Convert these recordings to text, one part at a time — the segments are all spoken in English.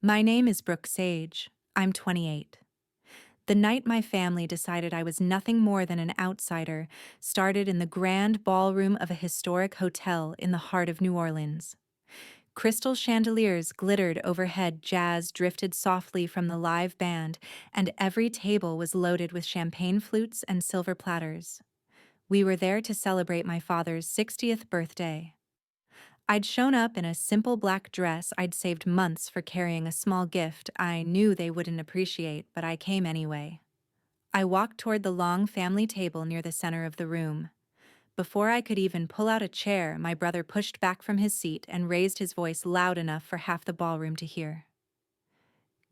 My name is Brooke Sage. I'm 28. The night my family decided I was nothing more than an outsider started in the grand ballroom of a historic hotel in the heart of New Orleans. Crystal chandeliers glittered overhead, jazz drifted softly from the live band, and every table was loaded with champagne flutes and silver platters. We were there to celebrate my father's 60th birthday. I'd shown up in a simple black dress I'd saved months for carrying a small gift I knew they wouldn't appreciate, but I came anyway. I walked toward the long family table near the center of the room. Before I could even pull out a chair, my brother pushed back from his seat and raised his voice loud enough for half the ballroom to hear.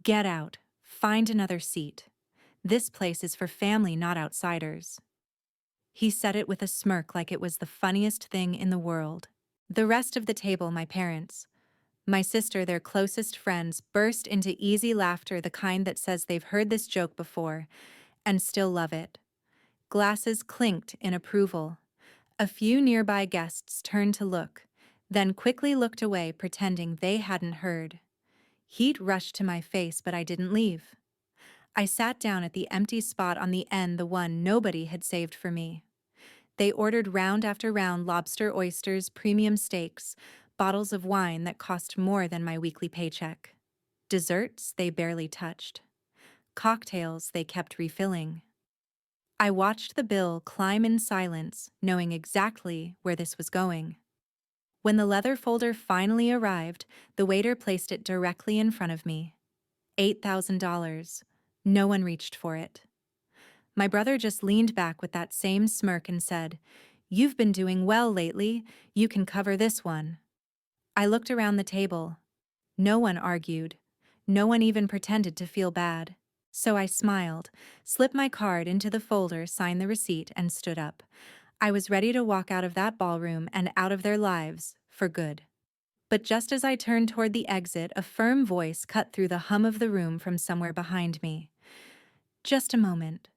"Get out. Find another seat. This place is for family, not outsiders." He said it with a smirk like it was the funniest thing in the world. The rest of the table, my parents, my sister, their closest friends, burst into easy laughter, the kind that says they've heard this joke before and still love it. Glasses clinked in approval. A few nearby guests turned to look, then quickly looked away, pretending they hadn't heard. Heat rushed to my face, but I didn't leave. I sat down at the empty spot on the end, the one nobody had saved for me. They ordered round after round: lobster, oysters, premium steaks, bottles of wine that cost more than my weekly paycheck. Desserts they barely touched. Cocktails they kept refilling. I watched the bill climb in silence, knowing exactly where this was going. When the leather folder finally arrived, the waiter placed it directly in front of me. $8,000. No one reached for it. My brother just leaned back with that same smirk and said, "You've been doing well lately. You can cover this one." I looked around the table. No one argued. No one even pretended to feel bad. So I smiled, slipped my card into the folder, signed the receipt, and stood up. I was ready to walk out of that ballroom and out of their lives for good. But just as I turned toward the exit, a firm voice cut through the hum of the room from somewhere behind me. "Just a moment.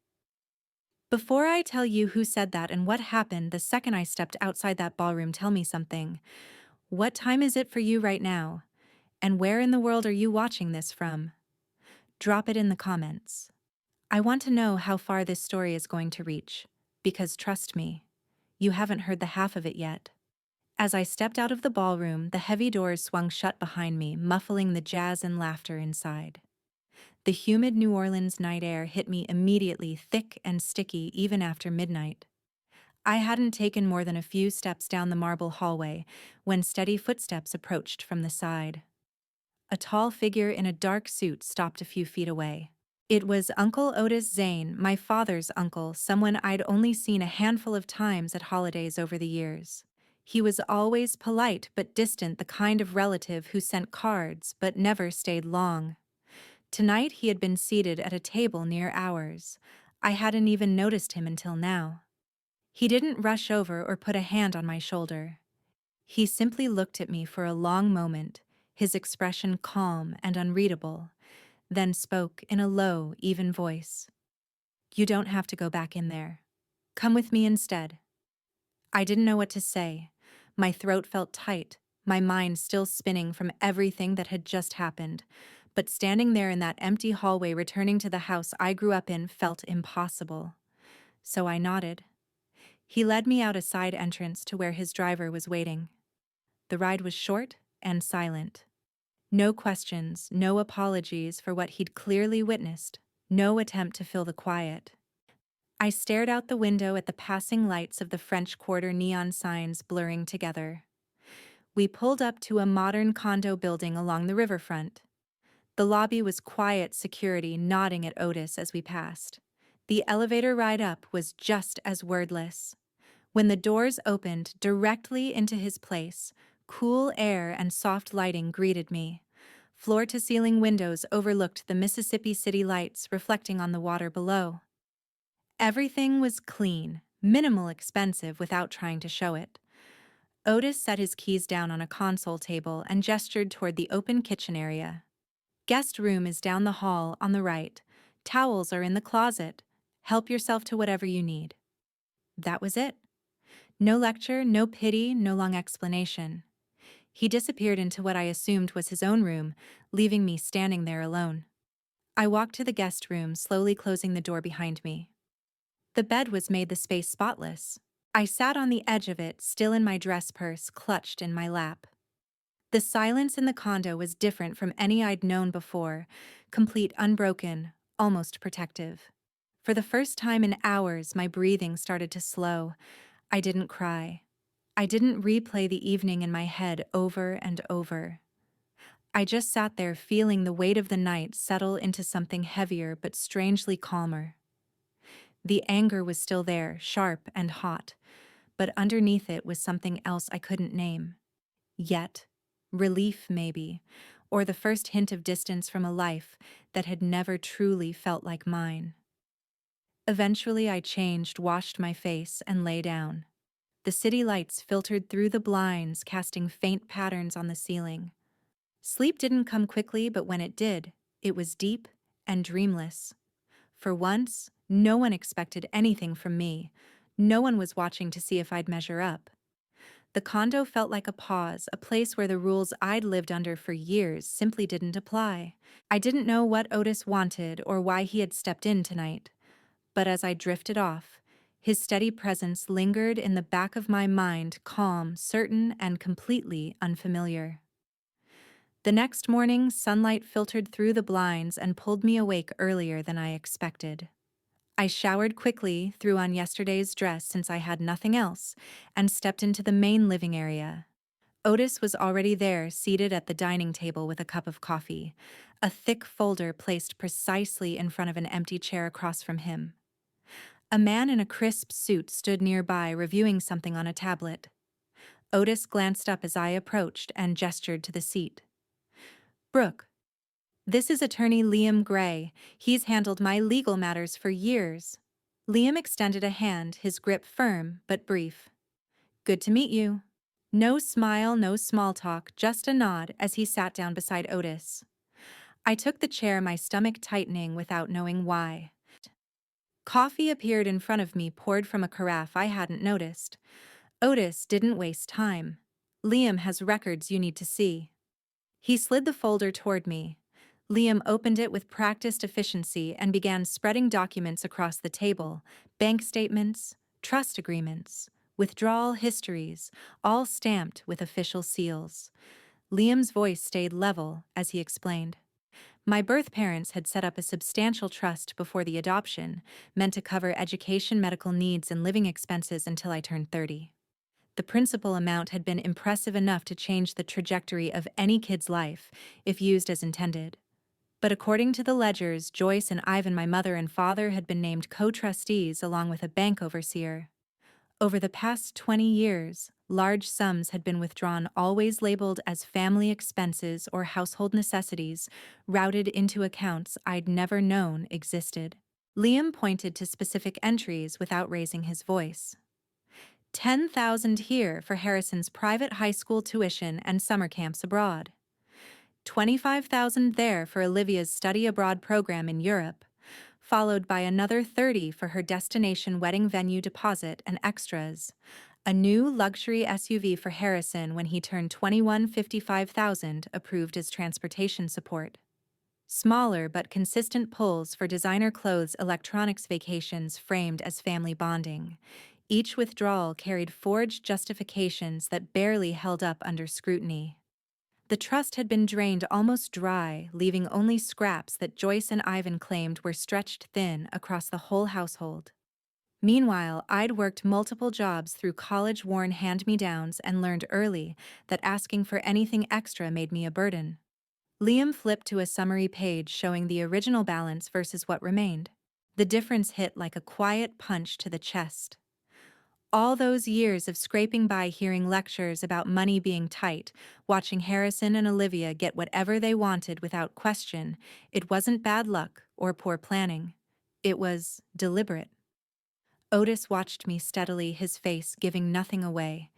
Before I tell you who said that and what happened the second I stepped outside that ballroom, tell me something. What time is it for you right now? And where in the world are you watching this from? Drop it in the comments. I want to know how far this story is going to reach, because trust me, you haven't heard the half of it yet." As I stepped out of the ballroom, the heavy doors swung shut behind me, muffling the jazz and laughter inside. The humid New Orleans night air hit me immediately, thick and sticky even after midnight. I hadn't taken more than a few steps down the marble hallway when steady footsteps approached from the side. A tall figure in a dark suit stopped a few feet away. It was Uncle Otis Zane, my father's uncle, someone I'd only seen a handful of times at holidays over the years. He was always polite but distant, the kind of relative who sent cards but never stayed long. Tonight he had been seated at a table near ours. I hadn't even noticed him until now. He didn't rush over or put a hand on my shoulder. He simply looked at me for a long moment, his expression calm and unreadable, then spoke in a low, even voice. "You don't have to go back in there. Come with me instead." I didn't know what to say. My throat felt tight, my mind still spinning from everything that had just happened. But standing there in that empty hallway, returning to the house I grew up in, felt impossible. So I nodded. He led me out a side entrance to where his driver was waiting. The ride was short and silent. No questions, no apologies for what he'd clearly witnessed, no attempt to fill the quiet. I stared out the window at the passing lights of the French Quarter, neon signs blurring together. We pulled up to a modern condo building along the riverfront. The lobby was quiet, security nodding at Otis as we passed. The elevator ride up was just as wordless. When the doors opened directly into his place, cool air and soft lighting greeted me. Floor-to-ceiling windows overlooked the Mississippi City lights reflecting on the water below. Everything was clean, minimal expensive without trying to show it. Otis set his keys down on a console table and gestured toward the open kitchen area. "Guest room is down the hall on the right. Towels are in the closet. Help yourself to whatever you need." That was it. No lecture, no pity, no long explanation. He disappeared into what I assumed was his own room, leaving me standing there alone. I walked to the guest room, slowly closing the door behind me. The bed was made the space spotless. I sat on the edge of it, still in my dress purse clutched in my lap. The silence in the condo was different from any I'd known before, complete, unbroken, almost protective. For the first time in hours, my breathing started to slow. I didn't cry. I didn't replay the evening in my head over and over. I just sat there feeling the weight of the night settle into something heavier but strangely calmer. The anger was still there, sharp and hot, but underneath it was something else I couldn't name. Yet, relief maybe, or the first hint of distance from a life that had never truly felt like mine. Eventually I changed, washed my face, and lay down. The city lights filtered through the blinds, casting faint patterns on the ceiling. Sleep didn't come quickly, but when it did, it was deep and dreamless. For once, no one expected anything from me. No one was watching to see if I'd measure up. The condo felt like a pause, a place where the rules I'd lived under for years simply didn't apply. I didn't know what Otis wanted or why he had stepped in tonight. But as I drifted off, his steady presence lingered in the back of my mind, calm, certain, and completely unfamiliar. The next morning, sunlight filtered through the blinds and pulled me awake earlier than I expected. I showered quickly, threw on yesterday's dress since I had nothing else, and stepped into the main living area. Otis was already there, seated at the dining table with a cup of coffee, a thick folder placed precisely in front of an empty chair across from him. A man in a crisp suit stood nearby, reviewing something on a tablet. Otis glanced up as I approached and gestured to the seat. "Brooke, this is attorney Liam Gray. He's handled my legal matters for years." Liam extended a hand, his grip firm but brief. "Good to meet you." No smile, no small talk, just a nod as he sat down beside Otis. I took the chair, my stomach tightening without knowing why. Coffee appeared in front of me, poured from a carafe I hadn't noticed. Otis didn't waste time. "Liam has records you need to see." He slid the folder toward me. Liam opened it with practiced efficiency and began spreading documents across the table: bank statements, trust agreements, withdrawal histories, all stamped with official seals. Liam's voice stayed level as he explained. "My birth parents had set up a substantial trust before the adoption, meant to cover education, medical needs, and living expenses until I turned 30. The principal amount had been impressive enough to change the trajectory of any kid's life, if used as intended. But according to the ledgers, Joyce and Ivan, my mother and father, had been named co-trustees along with a bank overseer. Over the past 20 years, large sums had been withdrawn, always labeled as family expenses or household necessities, routed into accounts I'd never known existed." Liam pointed to specific entries without raising his voice. $10,000 here for Harrison's private high school tuition and summer camps abroad. $25,000 there for Olivia's study abroad program in Europe, followed by another $30,000 for her destination wedding venue deposit and extras. A new luxury SUV for Harrison when he turned 21, $55,000 approved as transportation support. Smaller but consistent pulls for designer clothes, electronics, vacations framed as family bonding. Each withdrawal carried forged justifications that barely held up under scrutiny. The trust had been drained almost dry, leaving only scraps that Joyce and Ivan claimed were stretched thin across the whole household. Meanwhile, I'd worked multiple jobs through college-worn hand-me-downs and learned early that asking for anything extra made me a burden. Liam flipped to a summary page showing the original balance versus what remained. The difference hit like a quiet punch to the chest. All those years of scraping by, hearing lectures about money being tight, watching Harrison and Olivia get whatever they wanted without question, it wasn't bad luck or poor planning. It was deliberate. Otis watched me steadily, his face giving nothing away.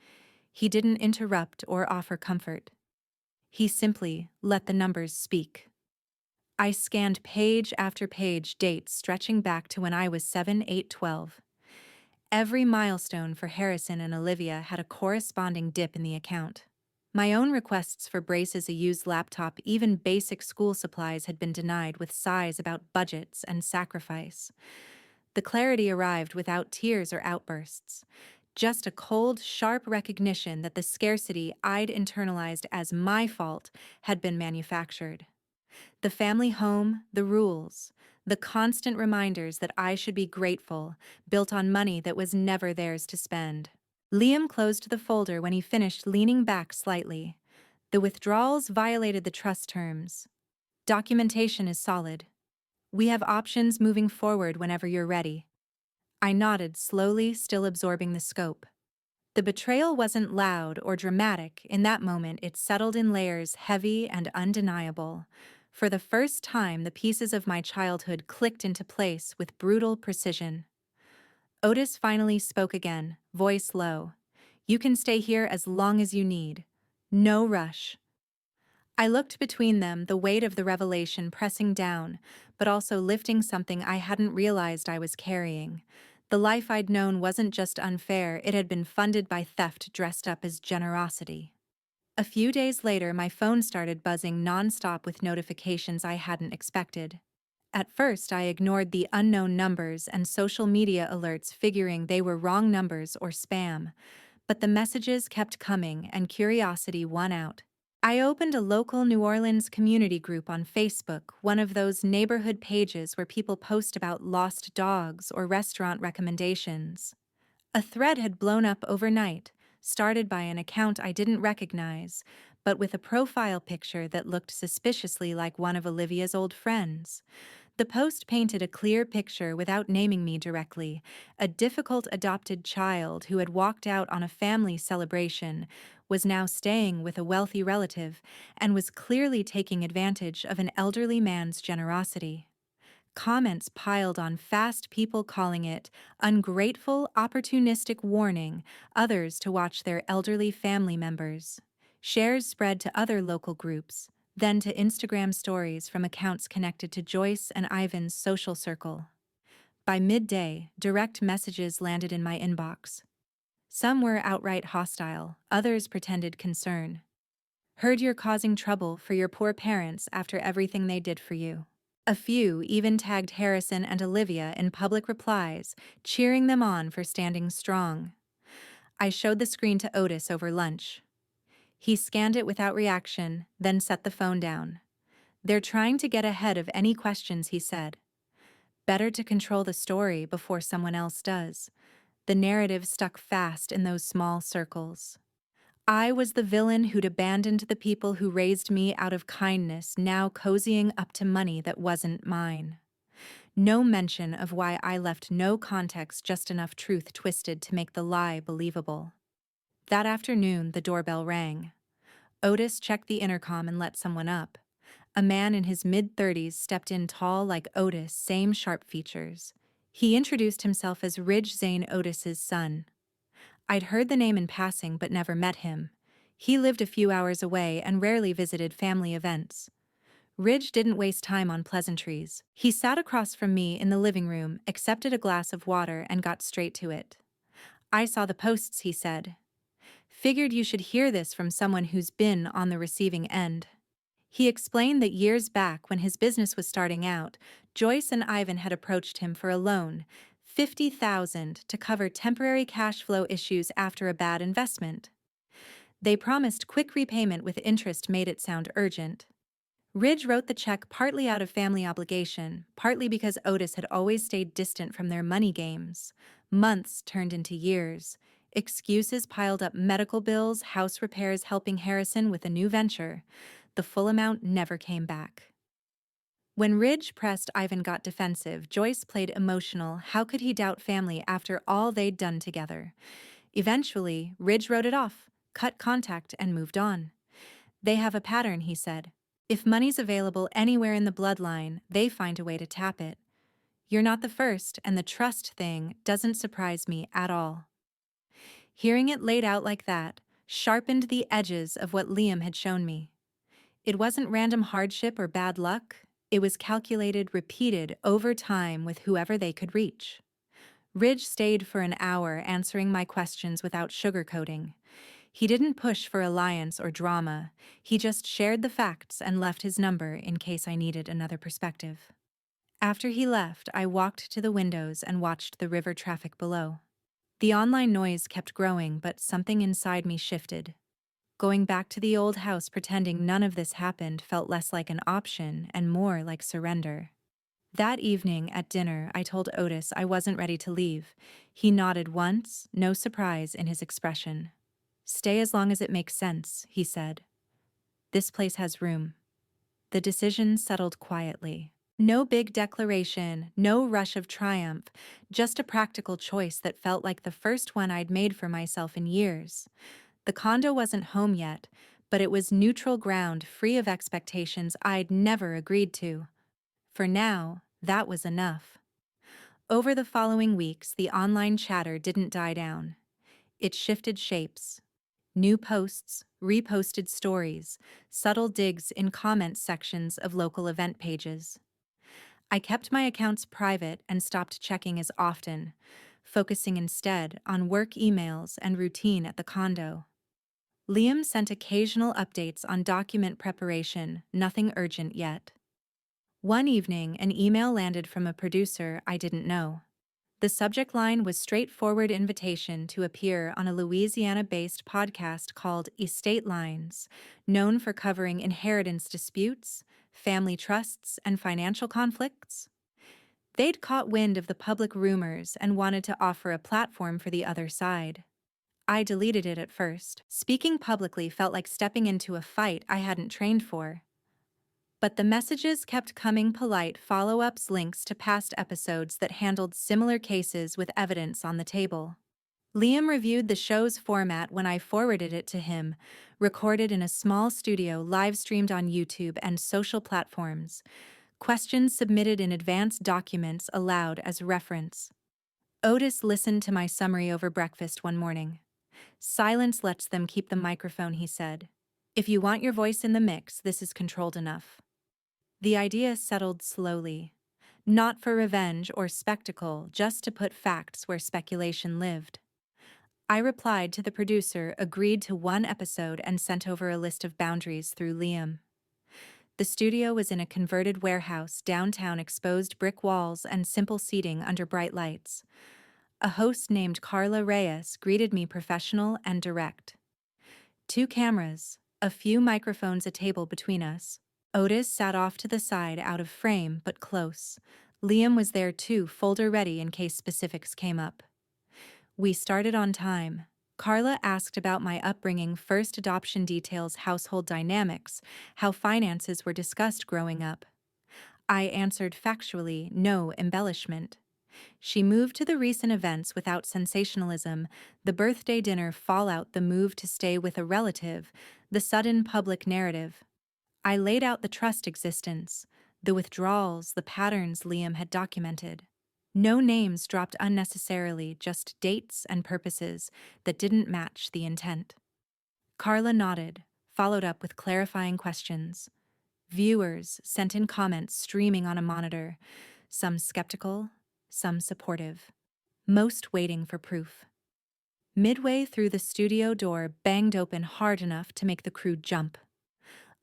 He didn't interrupt or offer comfort. He simply let the numbers speak. I scanned page after page, dates stretching back to when I was 7, 8, 12. Every milestone for Harrison and Olivia had a corresponding dip in the account. My own requests for braces, a used laptop, even basic school supplies had been denied with sighs about budgets and sacrifice. The clarity arrived without tears or outbursts. Just a cold, sharp recognition that the scarcity I'd internalized as my fault had been manufactured. The family home, the rules, the constant reminders that I should be grateful, built on money that was never theirs to spend. Liam closed the folder when he finished, leaning back slightly. The withdrawals violated the trust terms. Documentation is solid. We have options moving forward whenever you're ready. I nodded slowly, still absorbing the scope. The betrayal wasn't loud or dramatic. In that moment, it settled in layers, heavy and undeniable. For the first time, the pieces of my childhood clicked into place with brutal precision. Otis finally spoke again, voice low. "You can stay here as long as you need. No rush." I looked between them, the weight of the revelation pressing down, but also lifting something I hadn't realized I was carrying. The life I'd known wasn't just unfair, it had been funded by theft dressed up as generosity. A few days later, my phone started buzzing nonstop with notifications I hadn't expected. At first, I ignored the unknown numbers and social media alerts, figuring they were wrong numbers or spam. But the messages kept coming, and curiosity won out. I opened a local New Orleans community group on Facebook, one of those neighborhood pages where people post about lost dogs or restaurant recommendations. A thread had blown up overnight, started by an account I didn't recognize, but with a profile picture that looked suspiciously like one of Olivia's old friends. The post painted a clear picture without naming me directly: a difficult adopted child who had walked out on a family celebration, was now staying with a wealthy relative, and was clearly taking advantage of an elderly man's generosity. Comments piled on fast, people calling it ungrateful, opportunistic warning, others to watch their elderly family members. Shares spread to other local groups, then to Instagram stories from accounts connected to Joyce and Ivan's social circle. By midday, direct messages landed in my inbox. Some were outright hostile, others pretended concern. "Heard you're causing trouble for your poor parents after everything they did for you." A few even tagged Harrison and Olivia in public replies, cheering them on for standing strong. I showed the screen to Otis over lunch. He scanned it without reaction, then set the phone down. "They're trying to get ahead of any questions," he said. "Better to control the story before someone else does." The narrative stuck fast in those small circles. I was the villain who'd abandoned the people who raised me out of kindness, now cozying up to money that wasn't mine. No mention of why I left, no context, just enough truth twisted to make the lie believable. That afternoon, the doorbell rang. Otis checked the intercom and let someone up. A man in his mid-30s stepped in, tall like Otis, same sharp features. He introduced himself as Ridge, Zane Otis's son. I'd heard the name in passing but never met him. He lived a few hours away and rarely visited family events. Ridge didn't waste time on pleasantries. He sat across from me in the living room, accepted a glass of water, and got straight to it. "I saw the posts," he said. "Figured you should hear this from someone who's been on the receiving end." He explained that years back, when his business was starting out, Joyce and Ivan had approached him for a loan, $50,000, to cover temporary cash flow issues after a bad investment. They promised quick repayment with interest, made it sound urgent. Ridge wrote the check partly out of family obligation, partly because Otis had always stayed distant from their money games. Months turned into years. Excuses piled up: medical bills, house repairs, helping Harrison with a new venture. The full amount never came back. When Ridge pressed, Ivan got defensive. Joyce played emotional. How could he doubt family after all they'd done together? Eventually, Ridge wrote it off, cut contact, and moved on. "They have a pattern," he said. "If money's available anywhere in the bloodline, they find a way to tap it. You're not the first, and the trust thing doesn't surprise me at all." Hearing it laid out like that sharpened the edges of what Liam had shown me. It wasn't random hardship or bad luck. It was calculated, repeated over time with whoever they could reach. Ridge stayed for an hour, answering my questions without sugarcoating. He didn't push for alliance or drama, he just shared the facts and left his number in case I needed another perspective. After he left, I walked to the windows and watched the river traffic below. The online noise kept growing, but something inside me shifted. Going back to the old house pretending none of this happened felt less like an option and more like surrender. That evening at dinner, I told Otis I wasn't ready to leave. He nodded once, no surprise in his expression. "Stay as long as it makes sense," he said. "This place has room." The decision settled quietly. No big declaration, no rush of triumph, just a practical choice that felt like the first one I'd made for myself in years. The condo wasn't home yet, but it was neutral ground free of expectations I'd never agreed to. For now, that was enough. Over the following weeks, the online chatter didn't die down. It shifted shapes. New posts, reposted stories, subtle digs in comment sections of local event pages. I kept my accounts private and stopped checking as often, focusing instead on work emails and routine at the condo. Liam sent occasional updates on document preparation, nothing urgent yet. One evening, an email landed from a producer I didn't know. The subject line was straightforward invitation to appear on a Louisiana-based podcast called Estate Lines, known for covering inheritance disputes, family trusts, and financial conflicts. They'd caught wind of the public rumors and wanted to offer a platform for the other side. I deleted it at first. Speaking publicly felt like stepping into a fight I hadn't trained for. But the messages kept coming, polite follow-ups, links to past episodes that handled similar cases with evidence on the table. Liam reviewed the show's format when I forwarded it to him, recorded in a small studio live-streamed on YouTube and social platforms. Questions submitted in advance, documents allowed as reference. Otis listened to my summary over breakfast one morning. "Silence lets them keep the microphone," he said. "If you want your voice in the mix, this is controlled enough." The idea settled slowly. Not for revenge or spectacle, just to put facts where speculation lived. I replied to the producer, agreed to one episode, and sent over a list of boundaries through Liam. The studio was in a converted warehouse downtown, exposed brick walls and simple seating under bright lights. A host named Carla Reyes greeted me, professional and direct. 2 cameras, a few microphones, a table between us. Otis sat off to the side, out of frame but close. Liam was there too, folder ready in case specifics came up. We started on time. Carla asked about my upbringing, first adoption details, household dynamics, how finances were discussed growing up. I answered factually, no embellishment. She moved to the recent events without sensationalism, the birthday dinner fallout, the move to stay with a relative, the sudden public narrative. I laid out the trust existence, the withdrawals, the patterns Liam had documented. No names dropped unnecessarily, just dates and purposes that didn't match the intent. Carla nodded, followed up with clarifying questions. Viewers sent in comments streaming on a monitor, some skeptical, some supportive, most waiting for proof. Midway through, the studio door banged open hard enough to make the crew jump.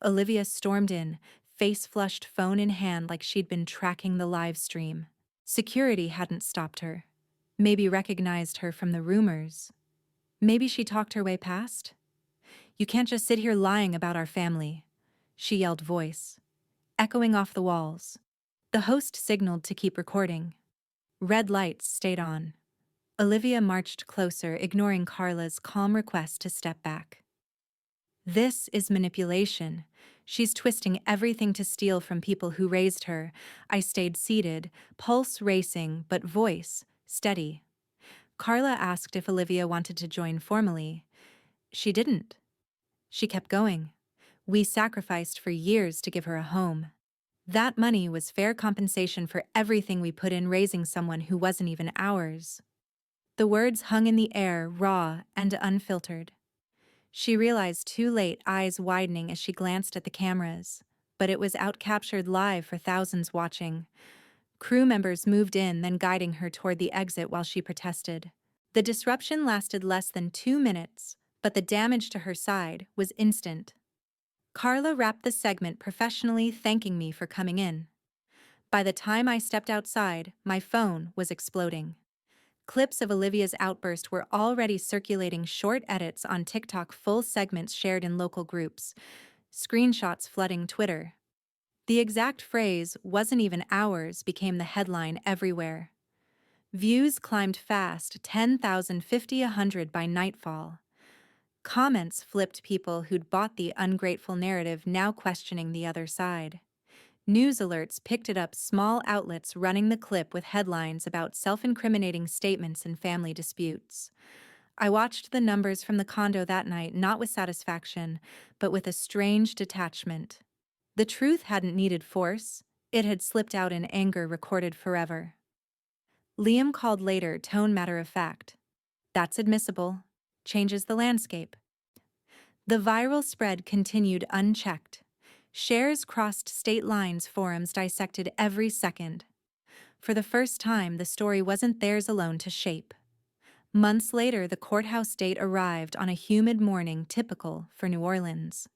Olivia stormed in, face flushed, phone in hand, like she'd been tracking the live stream. Security hadn't stopped her. Maybe recognized her from the rumors. Maybe she talked her way past. "You can't just sit here lying about our family," she yelled, voice echoing off the walls. The host signaled to keep recording. Red lights stayed on. Olivia marched closer, ignoring Carla's calm request to step back. "This is manipulation. She's twisting everything to steal from people who raised her." I stayed seated, pulse racing, but voice steady. Carla asked if Olivia wanted to join formally. She didn't. She kept going. "We sacrificed for years to give her a home. That money was fair compensation for everything we put in raising someone who wasn't even ours." The words hung in the air, raw and unfiltered. She realized too late, eyes widening as she glanced at the cameras. But it was outcaptured live for thousands watching. Crew members moved in, then guiding her toward the exit while she protested. The disruption lasted less than 2 minutes, but the damage to her side was instant. Carla wrapped the segment professionally, thanking me for coming in. By the time I stepped outside, my phone was exploding. Clips of Olivia's outburst were already circulating, short edits on TikTok, full segments shared in local groups, screenshots flooding Twitter. The exact phrase, "wasn't even ours," became the headline everywhere. Views climbed fast, 10,000, 50, 100 by nightfall. Comments flipped, people who'd bought the ungrateful narrative now questioning the other side. News alerts picked it up, small outlets running the clip with headlines about self-incriminating statements and family disputes. I watched the numbers from the condo that night, not with satisfaction, but with a strange detachment. The truth hadn't needed force, it had slipped out in anger, recorded forever. Liam called later, tone matter of fact. "That's admissible. Changes the landscape." The viral spread continued unchecked. Shares crossed state lines, forums dissected every second. For the first time, the story wasn't theirs alone to shape. Months later, the courthouse date arrived on a humid morning typical for New Orleans.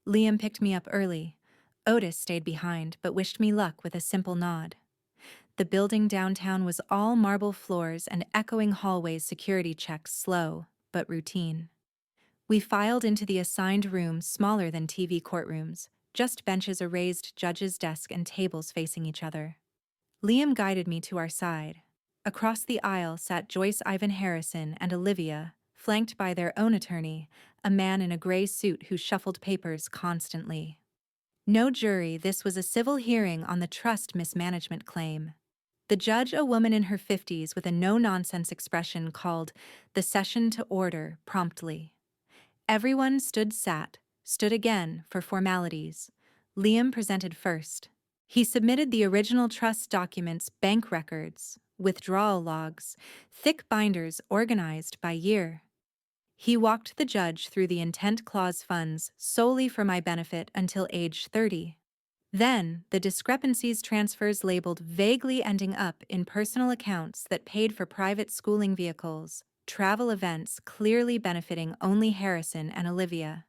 Liam picked me up early. Otis stayed behind, but wished me luck with a simple nod. The building downtown was all marble floors and echoing hallways, security checks slow, but routine. We filed into the assigned room, smaller than TV courtrooms, just benches, a raised judge's desk, and tables facing each other. Liam guided me to our side. Across the aisle sat Joyce, Ivan Harrison, and Olivia, flanked by their own attorney, a man in a gray suit who shuffled papers constantly. No jury, this was a civil hearing on the trust mismanagement claim. The judge, a woman in her 50s with a no-nonsense expression, called the session to order promptly. Everyone stood again for formalities. Liam presented first. He submitted the original trust documents, bank records, withdrawal logs, thick binders organized by year. He walked the judge through the intent clause, funds solely for my benefit until age 30. Then, the discrepancies, transfers labeled vaguely ending up in personal accounts that paid for private schooling vehicles, travel events clearly benefiting only Harrison and Olivia.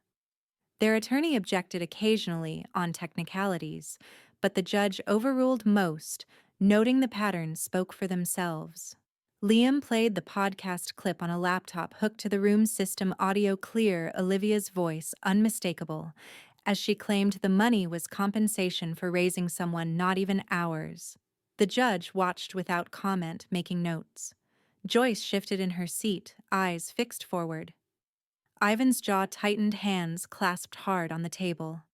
Their attorney objected occasionally on technicalities, but the judge overruled most, noting the patterns spoke for themselves. Liam played the podcast clip on a laptop hooked to the room system, audio clear, Olivia's voice unmistakable, as she claimed the money was compensation for raising someone not even ours. The judge watched without comment, making notes. Joyce shifted in her seat, eyes fixed forward. Ivan's jaw tightened, hands clasped hard on the table.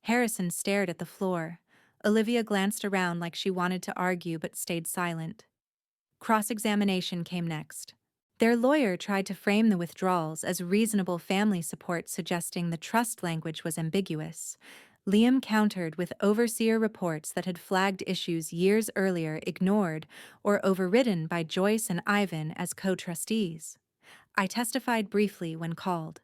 Harrison stared at the floor. Olivia glanced around like she wanted to argue but stayed silent. Cross-examination came next. Their lawyer tried to frame the withdrawals as reasonable family support, suggesting the trust language was ambiguous. Liam countered with overseer reports that had flagged issues years earlier, ignored or overridden by Joyce and Ivan as co-trustees. I testified briefly when called.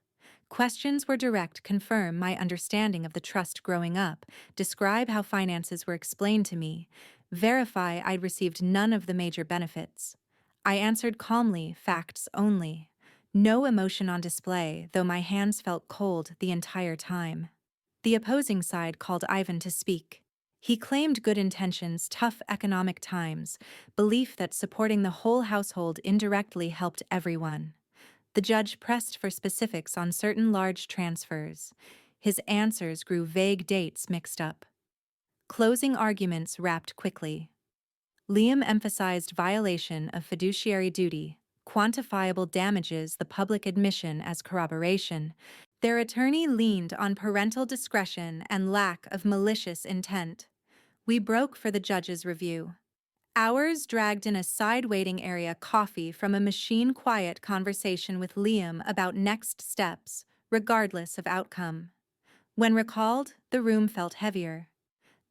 Questions were direct, confirm my understanding of the trust growing up, describe how finances were explained to me, verify I'd received none of the major benefits. I answered calmly, facts only. No emotion on display, though my hands felt cold the entire time. The opposing side called Ivan to speak. He claimed good intentions, tough economic times, belief that supporting the whole household indirectly helped everyone. The judge pressed for specifics on certain large transfers. His answers grew vague, dates mixed up. Closing arguments wrapped quickly. Liam emphasized violation of fiduciary duty, quantifiable damages, the public admission as corroboration. Their attorney leaned on parental discretion and lack of malicious intent. We broke for the judge's review. Hours dragged in a side waiting area, coffee from a machine, quiet conversation with Liam about next steps, regardless of outcome. When recalled, the room felt heavier.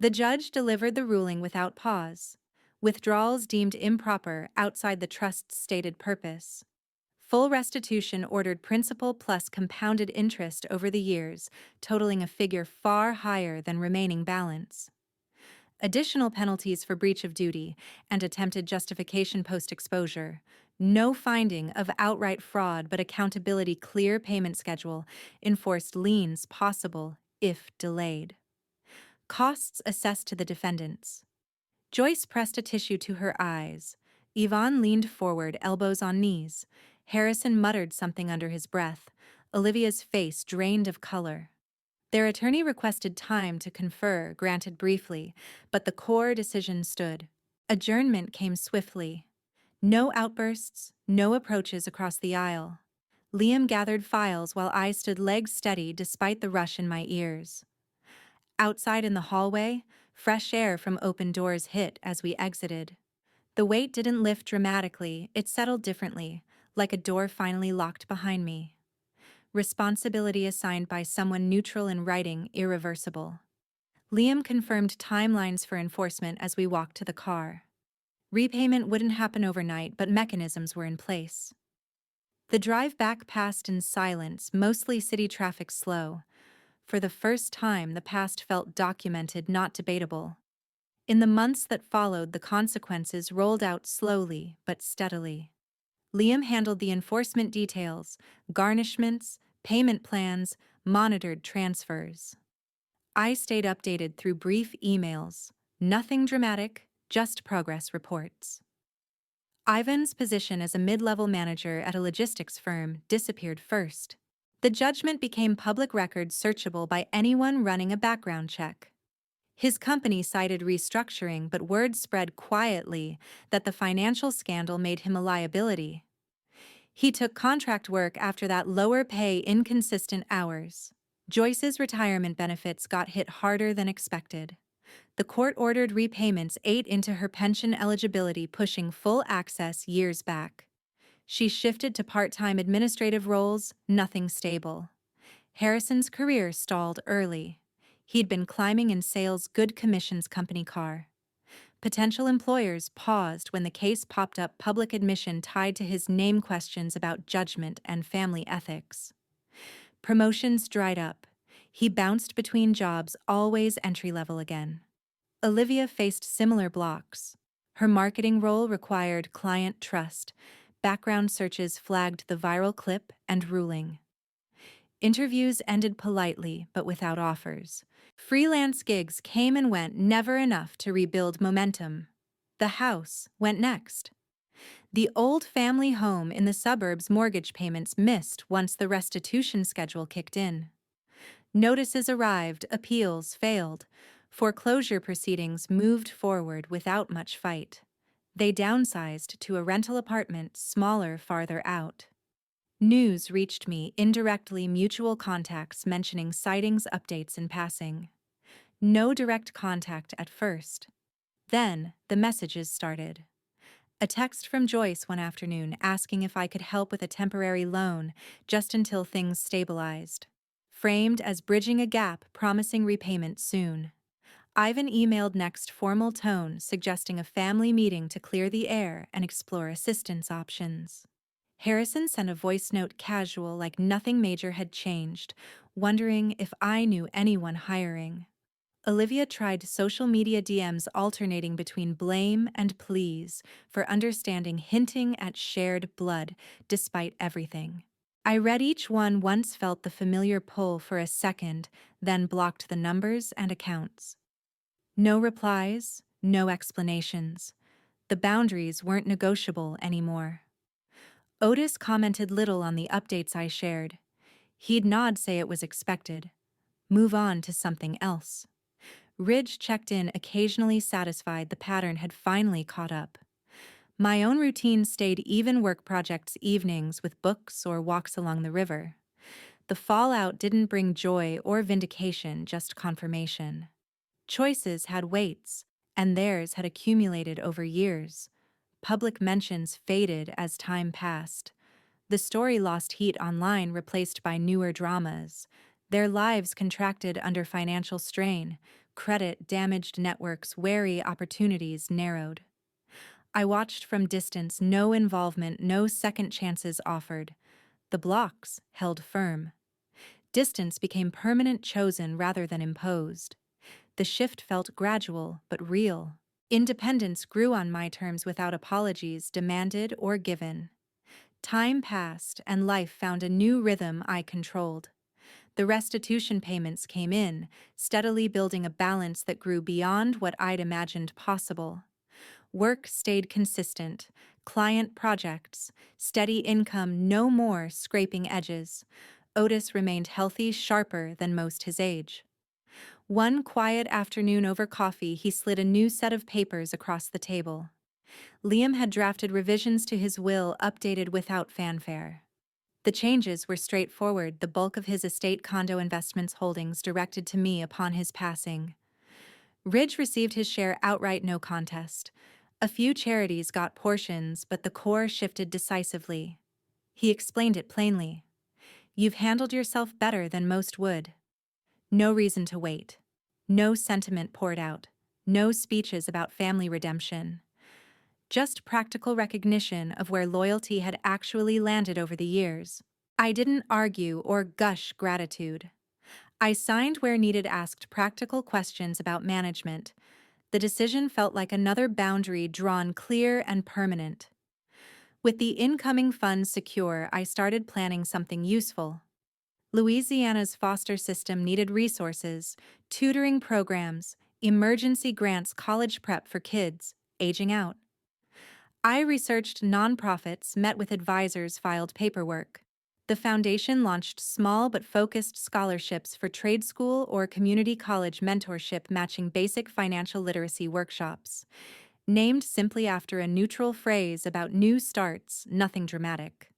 The judge delivered the ruling without pause. Withdrawals deemed improper outside the trust's stated purpose. Full restitution ordered, principal plus compounded interest over the years, totaling a figure far higher than remaining balance. additional penalties for breach of duty, and attempted justification post-exposure. No finding of outright fraud but accountability clear payment schedule, enforced liens possible if delayed. Costs assessed to the defendants. Joyce pressed a tissue to her eyes. Yvonne leaned forward, elbows on knees. Harrison muttered something under his breath. Olivia's face drained of color. Their attorney requested time to confer, granted briefly, but the core decision stood. Adjournment came swiftly. No outbursts, no approaches across the aisle. Liam gathered files while I stood legs steady despite the rush in my ears. Outside in the hallway, fresh air from open doors hit as we exited. The weight didn't lift dramatically, it settled differently, like a door finally locked behind me. Responsibility assigned by someone neutral in writing, irreversible. Liam confirmed timelines for enforcement as we walked to the car. Repayment wouldn't happen overnight, but mechanisms were in place. The drive back passed in silence, mostly city traffic slow. For the first time, the past felt documented, not debatable. In the months that followed, the consequences rolled out slowly but steadily. Liam handled the enforcement details, garnishments, payment plans, monitored transfers. I stayed updated through brief emails. Nothing dramatic, just progress reports. Ivan's position as a mid-level manager at a logistics firm disappeared first. The judgment became public record searchable by anyone running a background check. His company cited restructuring, but word spread quietly that the financial scandal made him a liability. He took contract work after that lower pay, inconsistent hours. Joyce's retirement benefits got hit harder than expected. The court-ordered repayments ate into her pension eligibility, pushing full access years back. She shifted to part-time administrative roles, nothing stable. Harrison's career stalled early. He'd been climbing in sales, good commissions company car. Potential employers paused when the case popped up, public admission tied to his name, questions about judgment and family ethics. Promotions dried up. He bounced between jobs, always entry-level again. Olivia faced similar blocks. Her marketing role required client trust. Background searches flagged the viral clip and ruling. Interviews ended politely, but without offers. Freelance gigs came and went, never enough to rebuild momentum. The house went next. The old family home in the suburbs, mortgage payments missed once the restitution schedule kicked in. Notices arrived, appeals failed. Foreclosure proceedings moved forward without much fight. They downsized to a rental apartment, smaller, farther out. News reached me indirectly, mutual contacts mentioning sightings, updates in passing. No direct contact at first. Then, the messages started. A text from Joyce one afternoon asking if I could help with a temporary loan just until things stabilized. Framed as bridging a gap, promising repayment soon. Ivan emailed next, formal tone, suggesting a family meeting to clear the air and explore assistance options. Harrison sent a voice note, casual, like nothing major had changed, wondering if I knew anyone hiring. Olivia tried social media DMs, alternating between blame and pleas for understanding, hinting at shared blood despite everything. I read each one once, felt the familiar pull for a second, then blocked the numbers and accounts. No replies, no explanations. The boundaries weren't negotiable anymore. Otis commented little on the updates I shared. He'd nod, say it was expected. Move on to something else. Ridge checked in occasionally, satisfied the pattern had finally caught up. My own routine stayed even, work projects evenings with books or walks along the river. The fallout didn't bring joy or vindication, just confirmation. Choices had weights, and theirs had accumulated over years. Public mentions faded as time passed. The story lost heat online, replaced by newer dramas. Their lives contracted under financial strain. Credit damaged, networks wary, opportunities narrowed. I watched from distance, no involvement, no second chances offered. The blocks held firm. Distance became permanent, chosen rather than imposed. The shift felt gradual but real. Independence grew on my terms without apologies demanded or given. Time passed, and life found a new rhythm I controlled. The restitution payments came in, steadily building a balance that grew beyond what I'd imagined possible. Work stayed consistent, client projects, steady income, no more scraping edges. Otis remained healthy, sharper than most his age. One quiet afternoon over coffee, he slid a new set of papers across the table. Liam had drafted revisions to his will, updated without fanfare. The changes were straightforward, the bulk of his estate condo investments holdings directed to me upon his passing. Ridge received his share outright, no contest. A few charities got portions, but the core shifted decisively. He explained it plainly. You've handled yourself better than most would. No reason to wait. No sentiment poured out. No speeches about family redemption. Just practical recognition of where loyalty had actually landed over the years. I didn't argue or gush gratitude. I signed where needed, asked practical questions about management. The decision felt like another boundary drawn clear and permanent. With the incoming funds secure, I started planning something useful. Louisiana's foster system needed resources, tutoring programs, emergency grants, college prep for kids aging out. I researched nonprofits, met with advisors, filed paperwork. The foundation launched small but focused scholarships for trade school or community college mentorship, matching basic financial literacy workshops. Named simply after a neutral phrase about new starts, nothing dramatic.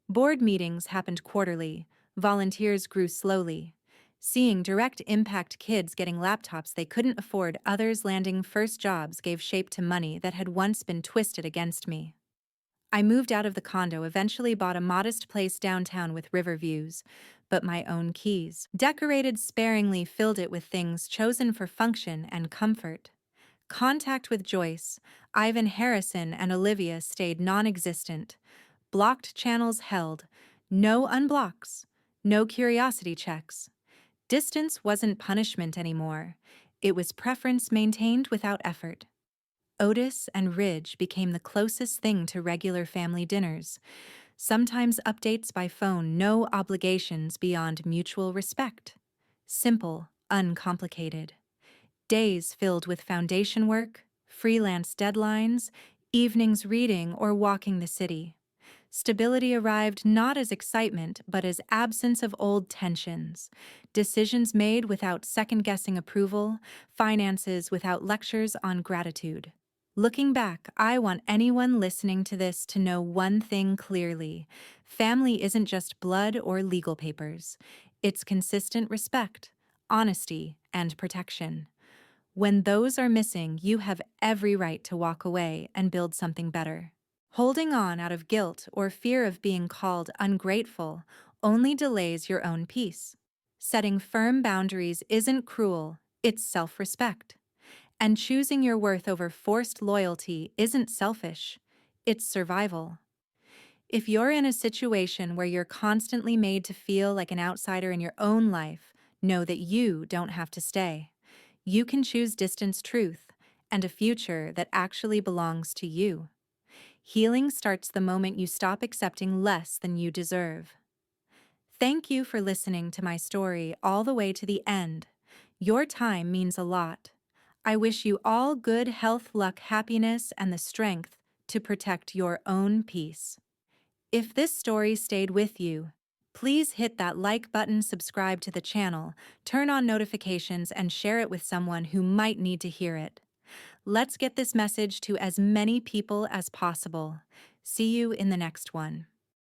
Board meetings happened quarterly. Volunteers grew slowly. Seeing direct impact, kids getting laptops they couldn't afford, others landing first jobs, gave shape to money that had once been twisted against me. I moved out of the condo, eventually bought a modest place downtown with river views, but my own keys. Decorated sparingly, filled it with things chosen for function and comfort. Contact with Joyce, Ivan Harrison, and Olivia stayed non-existent. Blocked channels held. No unblocks. No curiosity checks. Distance wasn't punishment anymore. It was preference maintained without effort. Otis and Ridge became the closest thing to regular family dinners. Sometimes updates by phone, no obligations beyond mutual respect. Simple, uncomplicated. Days filled with foundation work, freelance deadlines, evenings reading or walking the city. Stability arrived not as excitement, but as absence of old tensions. Decisions made without second-guessing approval, finances without lectures on gratitude. Looking back, I want anyone listening to this to know one thing clearly. Family isn't just blood or legal papers. It's consistent respect, honesty, and protection. When those are missing, you have every right to walk away and build something better. Holding on out of guilt or fear of being called ungrateful only delays your own peace. Setting firm boundaries isn't cruel, it's self-respect. And choosing your worth over forced loyalty isn't selfish, it's survival. If you're in a situation where you're constantly made to feel like an outsider in your own life, know that you don't have to stay. You can choose distance, truth, and a future that actually belongs to you. Healing starts the moment you stop accepting less than you deserve. Thank you for listening to my story all the way to the end. Your time means a lot. I wish you all good health, luck, happiness, and the strength to protect your own peace. If this story stayed with you, please hit that like button, subscribe to the channel, turn on notifications, and share it with someone who might need to hear it. Let's get this message to as many people as possible. See you in the next one.